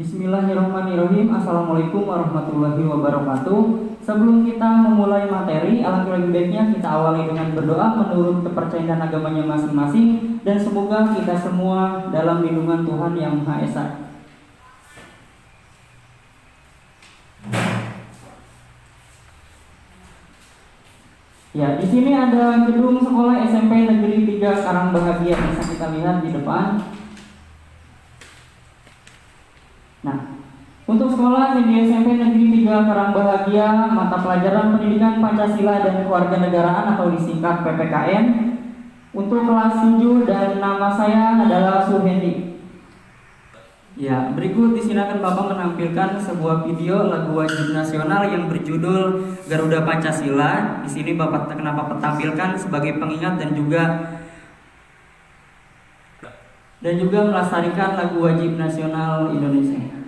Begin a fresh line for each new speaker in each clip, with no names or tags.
Bismillahirrahmanirrahim. Assalamualaikum warahmatullahi wabarakatuh. Sebelum kita memulai materi, alangkah lebih baiknya kita awali dengan berdoa menurut kepercayaan dan agamanya masing-masing, dan semoga kita semua dalam lindungan Tuhan Yang Maha Esa. Ya, di sini ada gedung sekolah SMP Negeri 3 Karangbahagia, bisa kita lihat di depan. Nah, untuk sekolah di SMP Negeri 3 Karangbahagia, mata pelajaran Pendidikan Pancasila dan Kewarganegaraan atau disingkat PPKN. Untuk kelas 7 dan nama saya adalah Suhendi. Ya, berikut di sini akan Bapak menampilkan sebuah video lagu wajib nasional yang berjudul Garuda Pancasila. Di sini Bapak kenapa tampilkan sebagai pengingat dan juga melestarikan lagu wajib nasional Indonesia.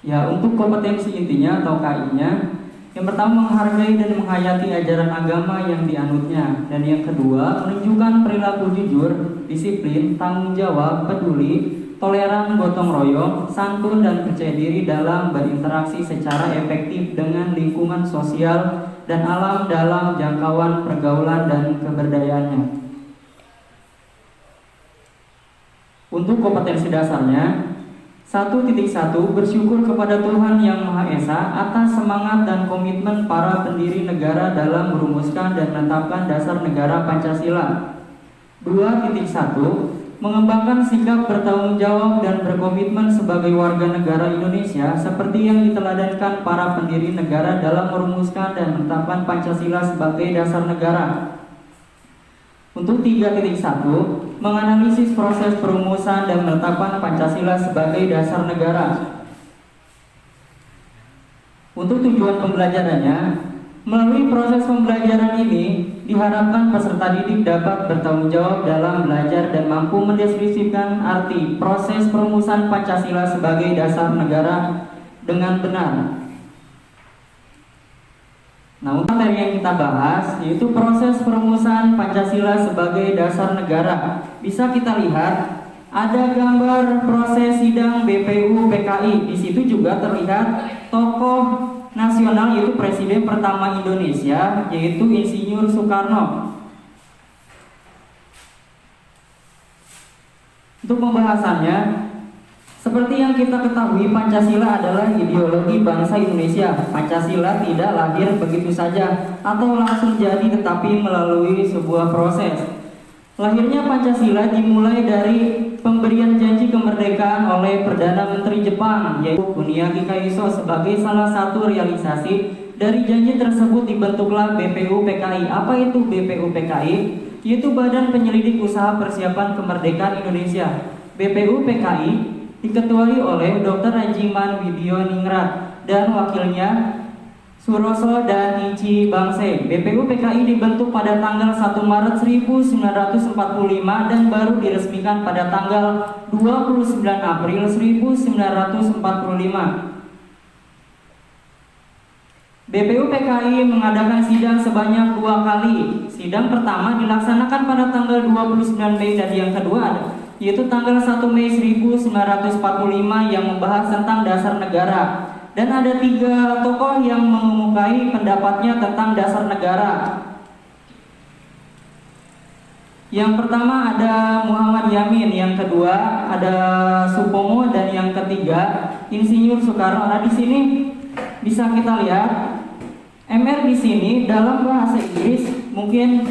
Ya, untuk kompetensi intinya atau KI-nya, yang pertama menghargai dan menghayati ajaran agama yang dianutnya, dan yang kedua menunjukkan perilaku jujur, disiplin, tanggung jawab, peduli, toleran, gotong royong, santun dan percaya diri dalam berinteraksi secara efektif dengan lingkungan sosial dan alam dalam jangkauan pergaulan dan keberdayaannya. Untuk kompetensi dasarnya, 1.1 bersyukur kepada Tuhan Yang Maha Esa atas semangat dan komitmen para pendiri negara dalam merumuskan dan menetapkan dasar negara Pancasila. 2.1 mengembangkan sikap bertanggung jawab dan berkomitmen sebagai warga negara Indonesia seperti yang diteladankan para pendiri negara dalam merumuskan dan menetapkan Pancasila sebagai dasar negara. Untuk 3.1 menganalisis proses perumusan dan menetapkan Pancasila sebagai dasar negara. Untuk tujuan pembelajarannya, melalui proses pembelajaran ini diharapkan peserta didik dapat bertanggung jawab dalam belajar dan mampu mendeskripsikan arti proses perumusan Pancasila sebagai dasar negara dengan benar. Nah, materi yang kita bahas yaitu proses perumusan Pancasila sebagai dasar negara. Bisa kita lihat ada gambar proses sidang BPU PKI. Di situ juga terlihat tokoh nasional yaitu Presiden pertama Indonesia yaitu Insinyur Soekarno. Untuk pembahasannya, seperti yang kita ketahui, Pancasila adalah ideologi bangsa Indonesia. Pancasila tidak lahir begitu saja atau langsung jadi, tetapi melalui sebuah proses. Lahirnya Pancasila dimulai dari pemberian janji kemerdekaan oleh Perdana Menteri Jepang, yaitu Kuniaki Kaiso. Sebagai salah satu realisasi dari janji tersebut dibentuklah BPUPKI. Apa itu BPUPKI? Yaitu Badan Penyelidik Usaha Persiapan Kemerdekaan Indonesia. BPUPKI diketuai oleh Dr. Rajiman Widioningrat dan wakilnya Suroso dan Ichi Bangse. BPUPKI dibentuk pada tanggal 1 Maret 1945 dan baru diresmikan pada tanggal 29 April 1945. BPUPKI mengadakan sidang sebanyak 2 kali. Sidang pertama dilaksanakan pada tanggal 29 Mei dan yang kedua yaitu tanggal 1 Mei 1945 yang membahas tentang dasar negara. Dan ada 3 tokoh yang mengemukai pendapatnya tentang dasar negara. Yang pertama ada Muhammad Yamin, yang kedua ada Supomo, dan yang ketiga Insinyur Soekarno. Nah, di sini bisa kita lihat MR di sini dalam bahasa Inggris mungkin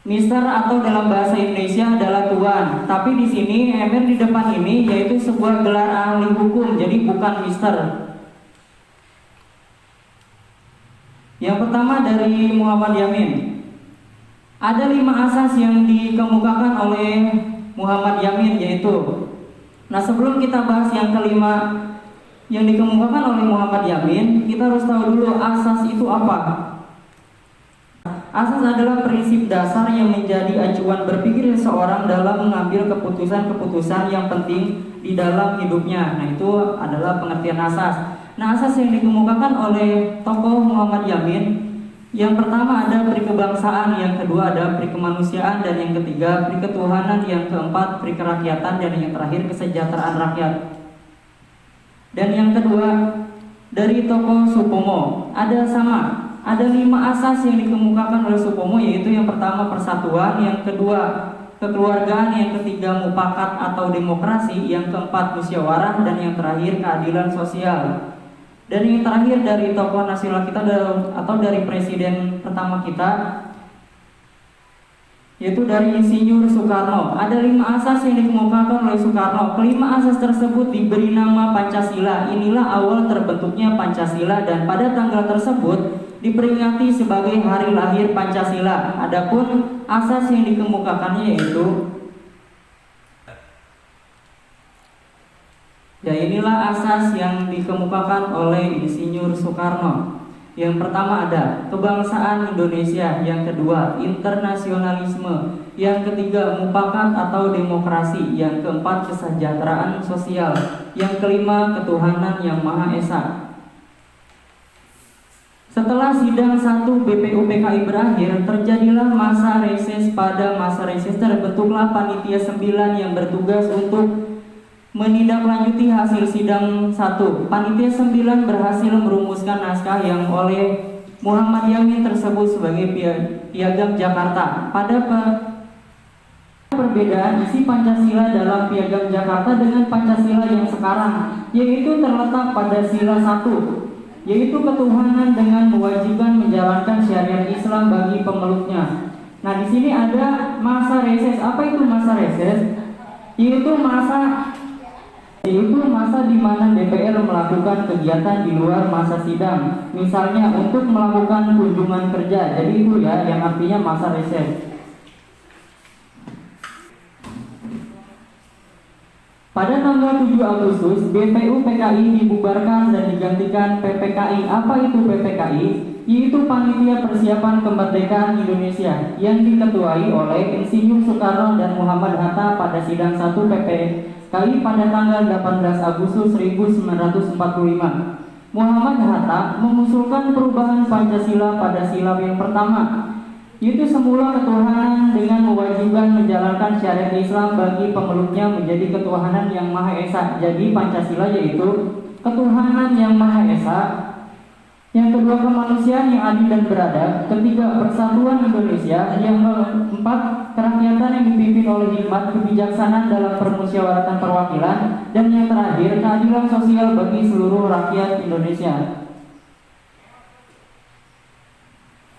Mister atau dalam bahasa Indonesia adalah Tuan. Tapi di sini MR di depan ini yaitu sebuah gelar ahli hukum, jadi bukan Mister. Yang pertama dari Muhammad Yamin. Ada 5 asas yang dikemukakan oleh Muhammad Yamin yaitu. Nah, sebelum kita bahas yang kelima yang dikemukakan oleh Muhammad Yamin, kita harus tahu dulu asas itu apa. Asas adalah prinsip dasar yang menjadi acuan berpikir seseorang dalam mengambil keputusan-keputusan yang penting di dalam hidupnya. Nah, itu adalah pengertian asas. Nah, asas yang dikemukakan oleh tokoh Muhammad Yamin, yang pertama ada perikebangsaan, yang kedua ada perikemanusiaan, dan yang ketiga periketuhanan, yang keempat perikerakyatan, dan yang terakhir kesejahteraan rakyat. Dan yang kedua dari tokoh Supomo ada 5 asas yang dikemukakan oleh Supomo, yaitu yang pertama persatuan, yang kedua kekeluargaan, yang ketiga mufakat atau demokrasi, yang keempat musyawarah, dan yang terakhir keadilan sosial. Dan yang terakhir dari tokoh nasional kita atau dari presiden pertama kita yaitu dari Insinyur Soekarno. Ada 5 asas yang dikemukakan oleh Soekarno. Kelima asas tersebut diberi nama Pancasila. Inilah awal terbentuknya Pancasila dan pada tanggal tersebut diperingati sebagai hari lahir Pancasila. Adapun asas yang dikemukakannya yaitu inilah asas yang dikemukakan oleh Insinyur Soekarno. Yang pertama ada kebangsaan Indonesia, yang kedua internasionalisme, yang ketiga mufakat atau demokrasi, yang keempat kesejahteraan sosial, yang kelima ketuhanan yang Maha Esa. Setelah sidang 1 BPUPKI berakhir, terjadilah masa reses. Pada masa reses terbentuklah panitia 9 yang bertugas untuk menindaklanjuti hasil sidang 1. Panitia 9 berhasil merumuskan naskah yang oleh Muhammad Yamin tersebut sebagai Piagam Jakarta. Pada perbedaan isi Pancasila dalam Piagam Jakarta dengan Pancasila yang sekarang, yaitu terletak pada sila 1, yaitu ketuhanan dengan mewajibkan menjalankan syariat Islam bagi pemeluknya. Nah, di sini ada masa reses. Apa itu masa reses? Yaitu masa di mana DPR melakukan kegiatan di luar masa sidang, misalnya untuk melakukan kunjungan kerja. Jadi itu ya yang artinya masa reses. Pada tanggal 7 Agustus, BPUPKI dibubarkan dan digantikan PPKI. Apa itu PPKI? Yaitu Panitia Persiapan Kemerdekaan Indonesia yang diketuai oleh Insinyur Soekarno dan Muhammad Hatta pada sidang 1 PPKI pada tanggal 18 Agustus 1945. Muhammad Hatta mengusulkan perubahan Pancasila pada sila yang pertama, yaitu semula ketuhanan dengan mewajibkan menjalankan syariat Islam bagi pemeluknya menjadi ketuhanan yang Maha Esa. Jadi Pancasila yaitu ketuhanan yang Maha Esa. Yang kedua kemanusiaan yang adil dan beradab. Ketiga persatuan Indonesia. Yang keempat kerakyatan yang dipimpin oleh hikmat kebijaksanaan dalam permusyawaratan perwakilan. Dan yang terakhir keadilan sosial bagi seluruh rakyat Indonesia.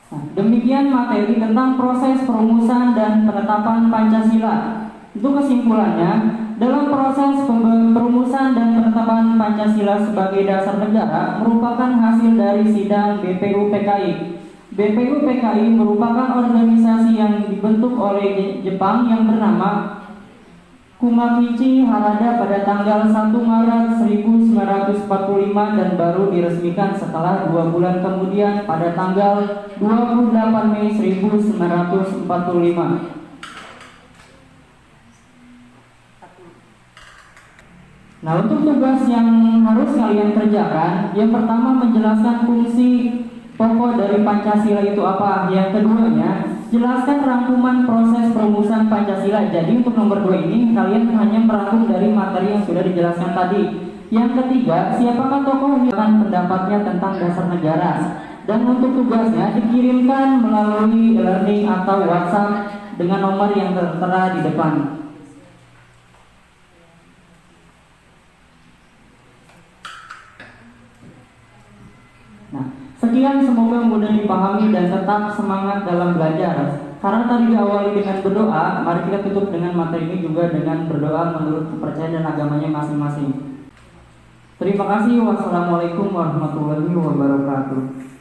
Nah, Demikian materi tentang proses perumusan dan penetapan Pancasila. Untuk kesimpulannya, dalam proses perumusan dan penetapan Pancasila sebagai dasar negara merupakan hasil dari sidang BPUPKI. BPUPKI merupakan organisasi yang dibentuk oleh Jepang yang bernama Kumakichi Harada pada tanggal 1 Maret 1945 dan baru diresmikan setelah 2 bulan kemudian pada tanggal 28 Mei 1945. Nah, untuk tugas yang harus kalian kerjakan, yang pertama menjelaskan fungsi pokok dari Pancasila itu apa. Yang keduanya, jelaskan rangkuman proses perumusan Pancasila. Jadi untuk nomor 2 ini kalian hanya merangkum dari materi yang sudah dijelaskan tadi. Yang ketiga, siapakah tokoh yang pendapatnya tentang dasar negara. Dan untuk tugasnya dikirimkan melalui e-learning atau WhatsApp dengan nomor yang tertera di depan. Nah, sekian, semoga mudah dipahami dan tetap semangat dalam belajar. Karena tadi diawali dengan berdoa, mari kita tutup dengan materi ini juga dengan berdoa menurut kepercayaan dan agamanya masing-masing. Terima kasih. Wassalamualaikum warahmatullahi wabarakatuh.